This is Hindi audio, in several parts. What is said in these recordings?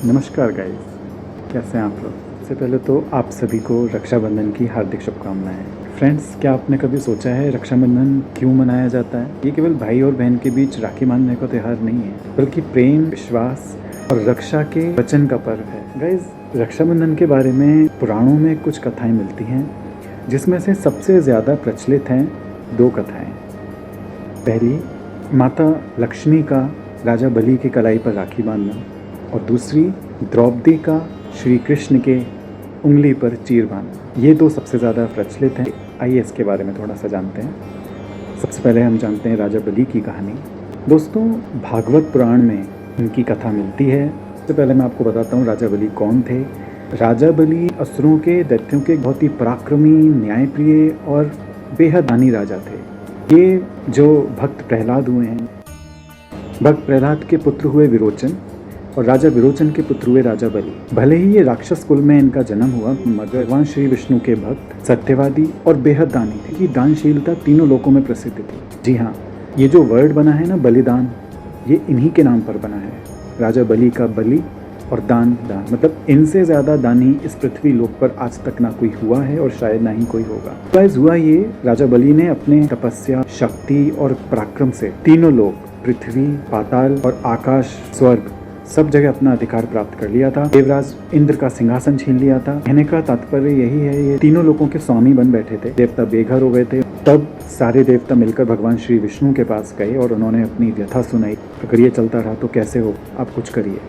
नमस्कार गाइस, कैसे हैं आप लोग। सबसे पहले तो आप सभी को रक्षाबंधन की हार्दिक शुभकामनाएं। फ्रेंड्स, क्या आपने कभी सोचा है रक्षाबंधन क्यों मनाया जाता है। ये केवल भाई और बहन के बीच राखी बांधने का त्यौहार नहीं है, बल्कि प्रेम, विश्वास और रक्षा के वचन का पर्व है। गाइस, रक्षाबंधन के बारे में पुराणों में कुछ कथाएं मिलती हैं, जिसमें से सबसे ज़्यादा प्रचलित हैं 2 कथाएँ। पहली, माता लक्ष्मी का राजा बलि की कलाई पर राखी बांधना, और दूसरी द्रौपदी का श्री कृष्ण के उंगली पर चीर बांधना। ये 2 सबसे ज़्यादा प्रचलित हैं। आइए इसके बारे में थोड़ा सा जानते हैं। सबसे पहले हम जानते हैं राजा बलि की कहानी। दोस्तों, भागवत पुराण में इनकी कथा मिलती है। सबसे पहले मैं आपको बताता हूँ राजा बलि कौन थे। राजा बलि असुरों के, दैत्यों के बहुत ही पराक्रमी, न्यायप्रिय और बेहद दानी राजा थे। ये जो भक्त प्रहलाद हुए हैं, भक्त प्रहलाद के पुत्र हुए विरोचन, और राजा विरोचन के पुत्र हुए राजा बलि। भले ही ये राक्षस कुल में इनका जन्म हुआ, मगर भगवान श्री विष्णु के भक्त, सत्यवादी और बेहद दानी थे। कि दानशीलता तीनों लोकों में प्रसिद्ध थी। जी हाँ, ये जो वर्ड बना है ना, बलिदान, ये इन्हीं के नाम पर बना है। राजा बलि का बलि और दान, मतलब इनसे ज़्यादा दानी इस पृथ्वी लोक पर आज तक ना कोई हुआ है और शायद ना ही कोई होगा। गाइस, हुआ ये, राजा बलि ने अपने तपस्या, शक्ति और पराक्रम से तीनों लोक, पृथ्वी, पाताल और आकाश, स्वर्ग, सब जगह अपना अधिकार प्राप्त कर लिया था। देवराज इंद्र का सिंहासन छीन लिया था। कहने का तात्पर्य यही है, ये तीनों लोगों के स्वामी बन बैठे थे। देवता बेघर हो गए थे। तब सारे देवता मिलकर भगवान श्री विष्णु के पास गए और उन्होंने अपनी व्यथा सुनाई। अगर ये चलता रहा तो कैसे हो, आप कुछ करिए।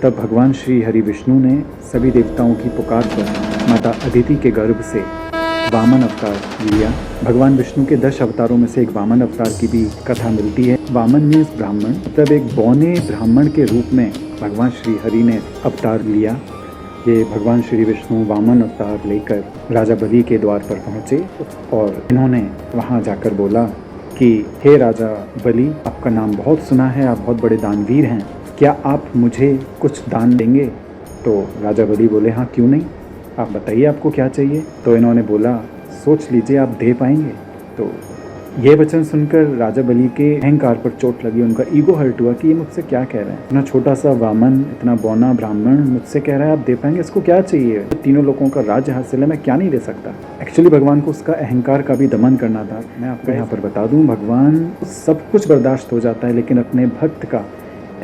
तब भगवान श्री हरि विष्णु ने सभी देवताओं की पुकार पर माता अदिति के गर्भ से वामन अवतार लिया। भगवान विष्णु के 10 अवतारों में से एक वामन अवतार की भी कथा मिलती है। वामन मीन्स ब्राह्मण, मतलब एक बौने ब्राह्मण के रूप में भगवान श्री हरि ने अवतार लिया। ये भगवान श्री विष्णु वामन अवतार लेकर राजा बलि के द्वार पर पहुँचे और इन्होंने वहाँ जाकर बोला कि हे राजा बलि, आपका नाम बहुत सुना है, आप बहुत बड़े दानवीर हैं, क्या आप मुझे कुछ दान देंगे। तो राजा बलि बोले, हाँ क्यों नहीं, आप बताइए आपको क्या चाहिए। तो इन्होंने बोला, सोच लीजिए आप दे पाएंगे। तो ये वचन सुनकर राजा बलि के अहंकार पर चोट लगी। उनका ईगो हर्ट हुआ कि ये मुझसे क्या कह रहे हैं। इतना छोटा सा वामन, इतना बौना ब्राह्मण मुझसे कह रहा है आप दे पाएंगे, इसको क्या चाहिए। तीनों लोगों का राज्य हासिल है, मैं क्या नहीं दे सकता। एक्चुअली भगवान को उसका अहंकार का भी दमन करना था। मैं आपको यहाँ पर बता दूँ, भगवान सब कुछ बर्दाश्त हो जाता है, लेकिन अपने भक्त का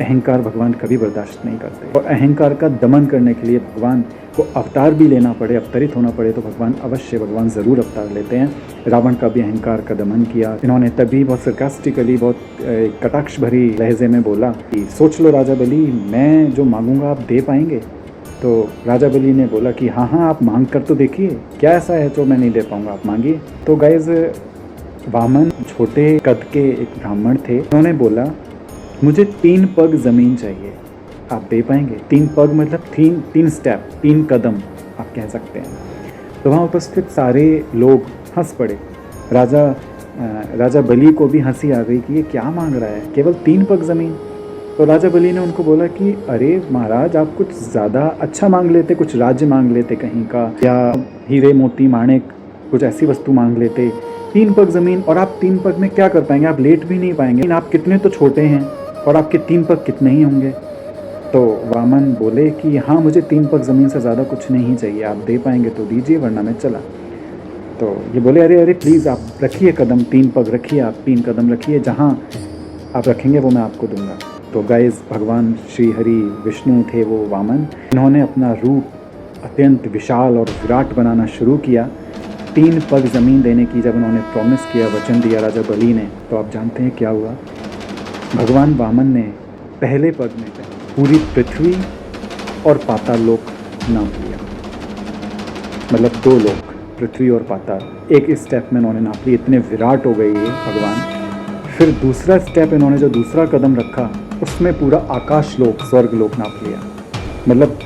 अहंकार भगवान कभी बर्दाश्त नहीं करते। और अहंकार का दमन करने के लिए भगवान को अवतार भी लेना पड़े, अवतरित होना पड़े, तो भगवान ज़रूर अवतार लेते हैं। रावण का भी अहंकार का दमन किया इन्होंने। तभी बहुत सरकास्टिकली, बहुत कटाक्ष भरी लहजे में बोला कि सोच लो राजा बलि, मैं जो मांगूंगा आप दे पाएंगे। तो राजा बलि ने बोला कि हाँ हाँ, आप मांग कर तो देखिए, क्या ऐसा है जो मैं नहीं दे पाऊंगा, आप मांगिए। तो गाइज, वामन छोटे कद के एक ब्राह्मण थे। उन्होंने बोला, मुझे 3 पग ज़मीन चाहिए, आप दे पाएंगे। 3 पग मतलब 3 स्टेप, 3 कदम आप कह सकते हैं। तो वहाँ उपस्थित सारे लोग हंस पड़े। राजा बलि को भी हंसी आ गई कि ये क्या मांग रहा है, केवल 3 पग ज़मीन। तो राजा बलि ने उनको बोला कि अरे महाराज, आप कुछ ज़्यादा अच्छा मांग लेते, कुछ राज्य मांग लेते कहीं का, या हीरे मोती माणिक कुछ ऐसी वस्तु मांग लेते। 3 पग ज़मीन, और आप 3 पग में क्या कर पाएंगे, आप लेट भी नहीं पाएंगे। आप कितने तो छोटे हैं, और आपके 3 पग कितने ही होंगे। तो वामन बोले कि हाँ, मुझे 3 पग ज़मीन से ज़्यादा कुछ नहीं चाहिए, आप दे पाएंगे तो दीजिए, वरना मैं चला। तो ये बोले, अरे अरे प्लीज़ आप रखिए कदम, 3 पग रखिए, आप 3 कदम रखिए, जहाँ आप रखेंगे वो मैं आपको दूंगा। तो गाइस, भगवान श्री हरि विष्णु थे वो वामन। इन्होंने अपना रूप अत्यंत विशाल और विराट बनाना शुरू किया। 3 पग ज़मीन देने की जब उन्होंने प्रॉमिस किया, वचन दिया राजा बलि ने, तो आप जानते हैं क्या हुआ। भगवान वामन ने पहले पग में पूरी पृथ्वी और पाताल लोक नाप लिया। मतलब 2 लोक, पृथ्वी और पाताल, एक स्टेप में इन्होंने नाप ली। इतने विराट हो गए ये भगवान। फिर दूसरा स्टेप, इन्होंने जो दूसरा कदम रखा, उसमें पूरा आकाश लोक, स्वर्ग लोक नाप लिया। मतलब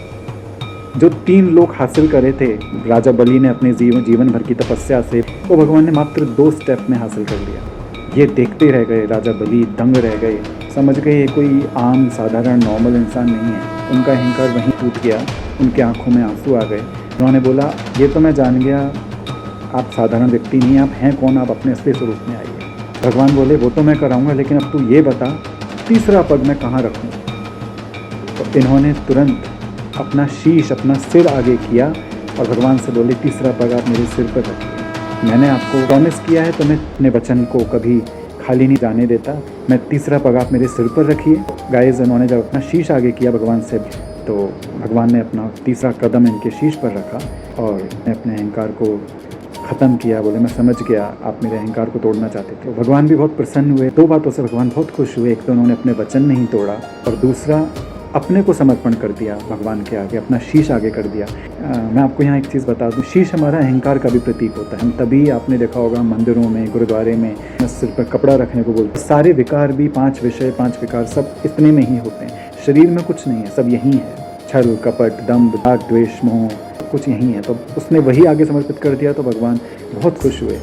जो 3 लोक हासिल करे थे राजा बलि ने अपने जीवन भर की तपस्या से, वो भगवान ने मात्र 2 स्टेप में हासिल कर लिया। ये देखते रह गए, राजा बलि दंग रह गए, समझ गए ये कोई आम साधारण नॉर्मल इंसान नहीं है। उनका अहंकार वहीं टूट गया, उनके आंखों में आंसू आ गए। उन्होंने बोला, ये तो मैं जान गया, आप साधारण व्यक्ति नहीं, आप हैं कौन, आप अपने असली स्वरूप में आइए। भगवान बोले, वो तो मैं कराऊंगा, लेकिन अब तू ये बता, तीसरा पग मैं कहाँ रखूँ। तो इन्होंने तुरंत अपना शीश, अपना सिर आगे किया और भगवान से बोले, तीसरा पग आप मेरे सिर पर रखिए। मैंने आपको प्रॉमिस किया है तो मैं अपने वचन को कभी खाली नहीं जाने देता। मैं तीसरा पग आप मेरे सिर पर रखिए। गाइस, इन्होंने जब अपना शीश आगे किया भगवान से, तो भगवान ने अपना तीसरा कदम इनके शीश पर रखा और अपने अहंकार को ख़त्म किया। बोले, मैं समझ गया आप मेरे अहंकार को तोड़ना चाहते थे। तो भगवान भी बहुत प्रसन्न हुए। दो बातों से भगवान बहुत खुश हुए। एक तो उन्होंने अपने वचन नहीं तोड़ा और दूसरा अपने को समर्पण कर दिया भगवान के आगे, अपना शीश आगे कर दिया। मैं आपको यहाँ एक चीज़ बता दूँ, शीश हमारा अहंकार का भी प्रतीक होता है। हम तभी, आपने देखा होगा मंदिरों में, गुरुद्वारे में सिर पर कपड़ा रखने को बोलते हैं। सारे विकार भी, 5 विषय, 5 विकार सब इतने में ही होते हैं। शरीर में कुछ नहीं है, सब यही है। छल, कपट, दंभ, राग, द्वेष, मोह, कुछ यही है। तो उसने वही आगे समर्पित कर दिया तो भगवान बहुत खुश हुए।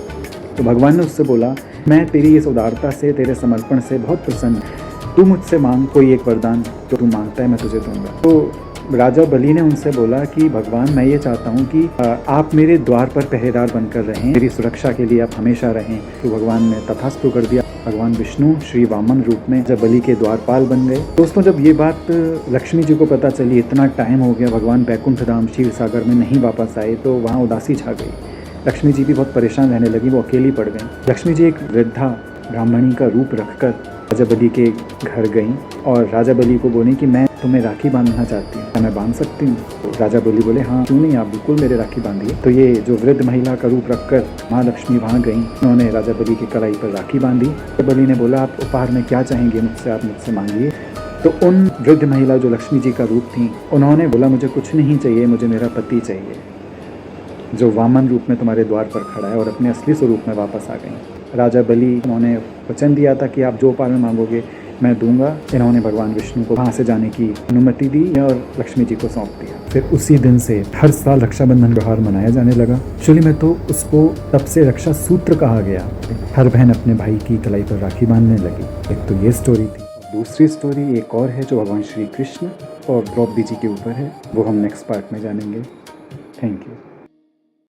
तो भगवान ने उससे बोला, मैं तेरी इस उदारता से, तेरे समर्पण से बहुत प्रसन्न हूँ। तू मुझसे मांग कोई एक वरदान, जो तू मांगता है मैं तुझे दूंगा। तो राजा बलि ने उनसे बोला कि भगवान, मैं ये चाहता हूँ कि आप मेरे द्वार पर पहरेदार बनकर रहें, मेरी सुरक्षा के लिए आप हमेशा रहें। तो भगवान ने तथास्तु कर दिया। भगवान विष्णु श्री वामन रूप में जब बलि के द्वारपाल बन गए। दोस्तों, जब ये बात लक्ष्मी जी को पता चली, इतना टाइम हो गया, भगवान बैकुंठ धाम क्षीर सागर में नहीं वापस आए, तो वहाँ उदासी छा गई। लक्ष्मी जी भी बहुत परेशान रहने लगी, वो अकेली पड़ गई। लक्ष्मी जी एक वृद्धा ब्राह्मणी का रूप रखकर राजा बलि के घर गईं और राजा बलि को बोली कि मैं तुम्हें राखी बांधना चाहती हूँ, क्या मैं बांध सकती हूँ? तो राजा बलि बोले, हाँ क्यों नहीं, आप बिल्कुल मेरे राखी बांधिए। तो ये जो वृद्ध महिला का रूप रखकर माँ लक्ष्मी वहाँ गईं, उन्होंने राजा बलि की कलाई पर राखी बांधी। तो बलि ने बोला, आप उपहार में क्या चाहेंगे मुझसे, आप मुझसे मांगिए। तो उन वृद्ध महिला जो लक्ष्मी जी का रूप थी, उन्होंने बोला, मुझे कुछ नहीं चाहिए, मुझे मेरा पति चाहिए, जो वामन रूप में तुम्हारे द्वार पर खड़ा है, और अपने असली स्वरूप में वापस आ गई। राजा बलि, उन्होंने वचन दिया था कि आप जो उपहार में मांगोगे मैं दूंगा। इन्होंने भगवान विष्णु को वहाँ से जाने की अनुमति दी और लक्ष्मी जी को सौंप दिया। फिर उसी दिन से हर साल रक्षाबंधन त्योहार मनाया जाने लगा। एक्चुअली में तो उसको तब से रक्षा सूत्र कहा गया। हर बहन अपने भाई की कलाई पर राखी बांधने लगी। एक तो ये स्टोरी थी। दूसरी स्टोरी एक और है जो भगवान श्री कृष्ण और द्रौपदी जी के ऊपर है, वो हम नेक्स्ट पार्ट में जानेंगे। Thank you.